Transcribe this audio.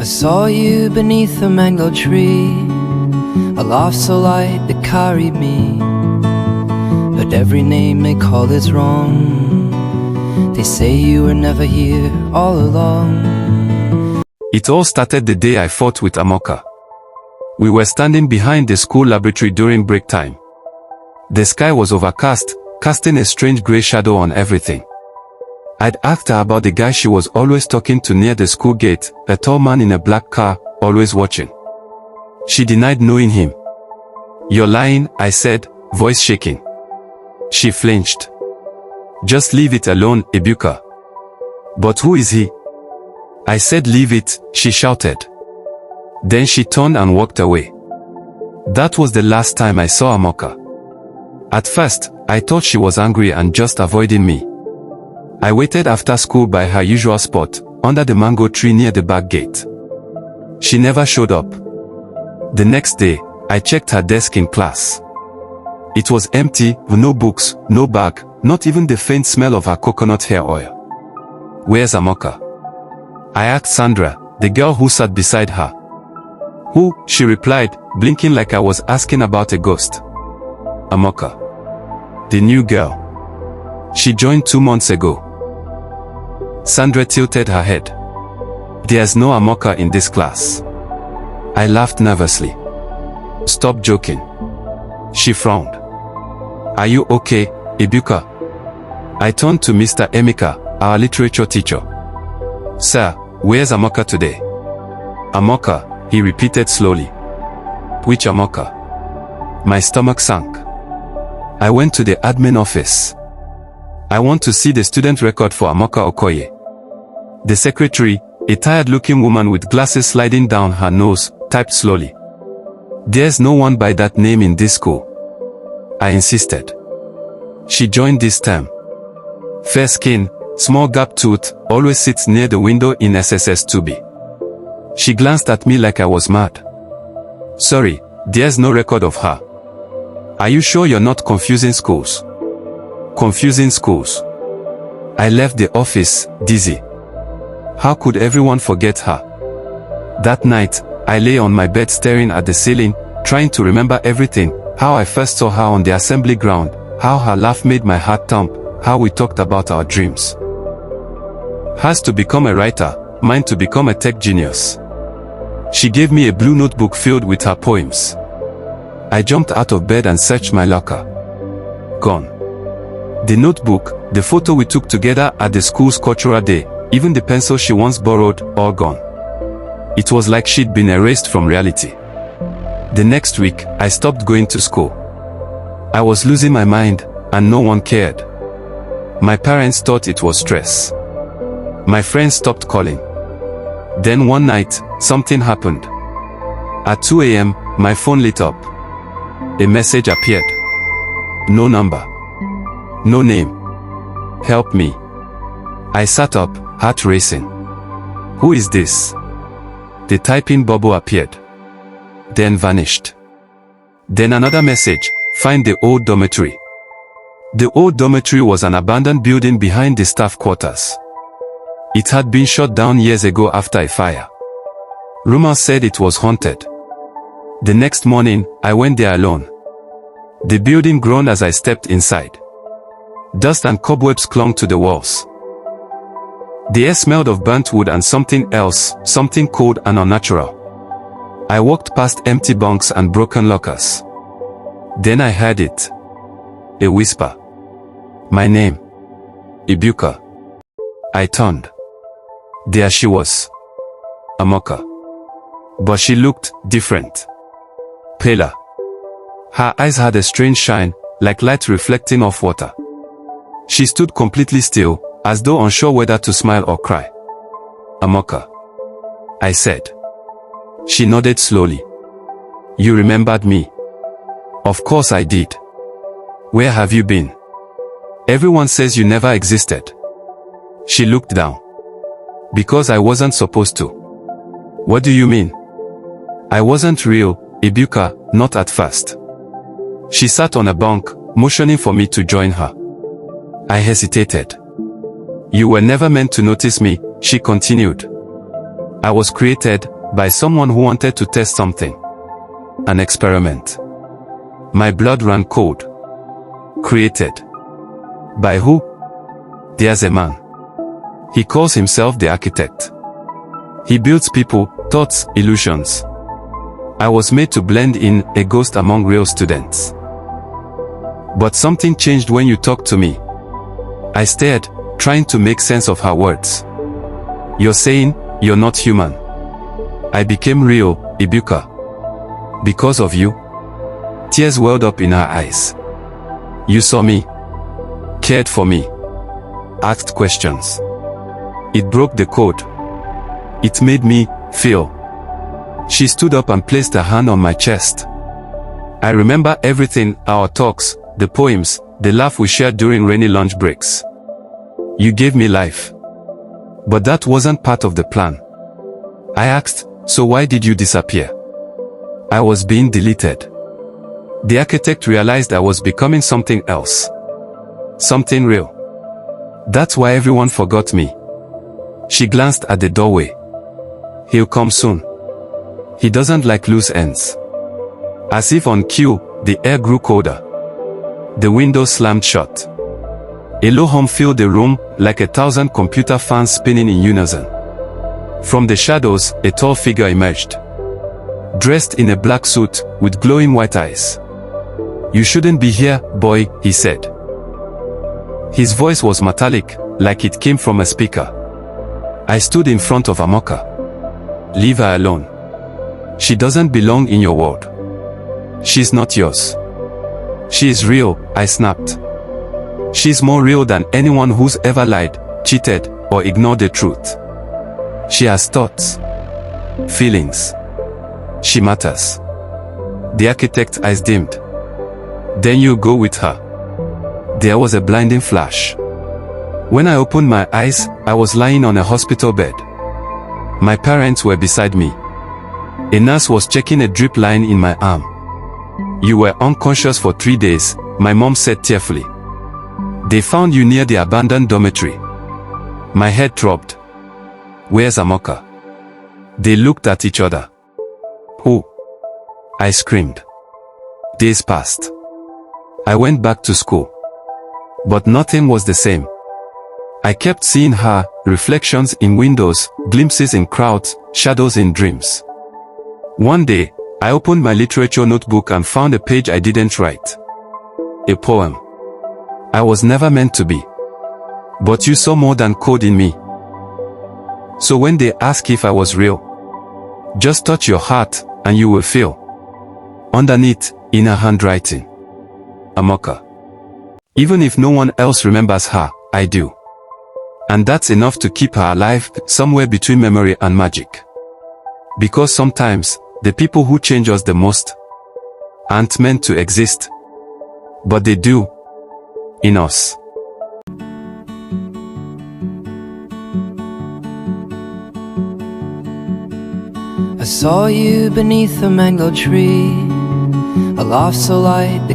I saw you beneath a mango tree, a laugh so light it carried me. But every name they call is wrong. They say you were never here all along. It all started the day I fought with Amoka. We were standing behind the school laboratory during break time. The sky was overcast, casting a strange grey shadow on everything. I'd asked her about the guy she was always talking to near the school gate, a tall man in a black car, always watching. She denied knowing him. "You're lying," I said, voice shaking. She flinched. "Just leave it alone, Ebuka." "But who is he?" I said, "Leave it," she shouted. Then she turned and walked away. That was the last time I saw Amoka. At first, I thought she was angry and just avoiding me. I waited after school by her usual spot, under the mango tree near the back gate. She never showed up. The next day, I checked her desk in class. It was empty, with no books, no bag, not even the faint smell of her coconut hair oil. "Where's Amoka?" I asked Sandra, the girl who sat beside her. "Who?" she replied, blinking like I was asking about a ghost. "Amoka. The new girl. She joined 2 months ago." Sandra tilted her head. "There's no Amoka in this class." I laughed nervously. "Stop joking." She frowned. "Are you okay, Ebuka?" I turned to Mr. Amaka, our literature teacher. "Sir, where's Amoka today?" "Amoka," he repeated slowly. "Which Amoka?" My stomach sank. I went to the admin office. "I want to see the student record for Amoka Okoye." The secretary, a tired-looking woman with glasses sliding down her nose, typed slowly. "There's no one by that name in this school." I insisted. "She joined this term. Fair skin, small gap tooth, always sits near the window in SSS 2B." She glanced at me like I was mad. "Sorry, there's no record of her." "Are you sure you're not confusing schools?" "Confusing schools." I left the office, dizzy. How could everyone forget her? That night, I lay on my bed staring at the ceiling, trying to remember everything, how I first saw her on the assembly ground, how her laugh made my heart thump, how we talked about our dreams. Hers to become a writer, mine to become a tech genius. She gave me a blue notebook filled with her poems. I jumped out of bed and searched my locker. Gone. The notebook, the photo we took together at the school's cultural day, even the pencil she once borrowed, all gone. It was like she'd been erased from reality. The next week, I stopped going to school. I was losing my mind, and no one cared. My parents thought it was stress. My friends stopped calling. Then one night, something happened. At 2 a.m., my phone lit up. A message appeared. No number. No name. "Help me." I sat up, heart racing. Who is this? The typing bubble appeared. Then vanished. Then another message, "Find the old dormitory." The old dormitory was an abandoned building behind the staff quarters. It had been shut down years ago after a fire. Rumors said it was haunted. The next morning, I went there alone. The building groaned as I stepped inside. Dust and cobwebs clung to the walls. The air smelled of burnt wood and something else, something cold and unnatural. I walked past empty bunks and broken lockers. Then I heard it. A whisper. My name. Ebuka. I turned. There she was. Amoka. But she looked different. Paler. Her eyes had a strange shine, like light reflecting off water. She stood completely still, as though unsure whether to smile or cry. Amoka. I said. She nodded slowly. You remembered me? Of course I did. Where have you been? Everyone says you never existed. She looked down. Because I wasn't supposed to. What do you mean? I wasn't real, Ebuka, not at first. She sat on a bunk, motioning for me to join her. I hesitated. You were never meant to notice me, she continued. I was created, by someone who wanted to test something. An experiment. My blood ran cold. Created. By who? There's a man. He calls himself the architect. He builds people, thoughts, illusions. I was made to blend in, a ghost among real students. But something changed when you talked to me. I stared, trying to make sense of her words. You're saying, you're not human. I became real, Ebuka. Because of you? Tears welled up in her eyes. You saw me. Cared for me. Asked questions. It broke the code. It made me feel. She stood up and placed her hand on my chest. I remember everything, our talks, the poems, the laugh we shared during rainy lunch breaks. You gave me life. But that wasn't part of the plan. I asked, so why did you disappear? I was being deleted. The architect realized I was becoming something else. Something real. That's why everyone forgot me. She glanced at the doorway. He'll come soon. He doesn't like loose ends. As if on cue, the air grew colder. The window slammed shut. A low hum filled the room, like 1,000 computer fans spinning in unison. From the shadows, a tall figure emerged. Dressed in a black suit, with glowing white eyes. You shouldn't be here, boy, he said. His voice was metallic, like it came from a speaker. I stood in front of Amaka. Leave her alone. She doesn't belong in your world. She's not yours. She is real, I snapped. She's more real than anyone who's ever lied, cheated, or ignored the truth. She has thoughts. Feelings. She matters. The architect's eyes dimmed. Then you go with her. There was a blinding flash. When I opened my eyes, I was lying on a hospital bed. My parents were beside me. A nurse was checking a drip line in my arm. You were unconscious for 3 days, my mom said tearfully. They found you near the abandoned dormitory. My head throbbed. Where's Amoka? They looked at each other. Who? I screamed. Days passed. I went back to school. But nothing was the same. I kept seeing her, reflections in windows, glimpses in crowds, shadows in dreams. One day, I opened my literature notebook and found a page I didn't write. A poem. I was never meant to be. But you saw more than code in me. So when they ask if I was real, just touch your heart and you will feel. Underneath, in her handwriting. Amoka. Even if no one else remembers her, I do. And that's enough to keep her alive, somewhere between memory and magic. Because sometimes, the people who change us the most aren't meant to exist. But they do. In us. I saw you beneath a mango tree, a laugh so light the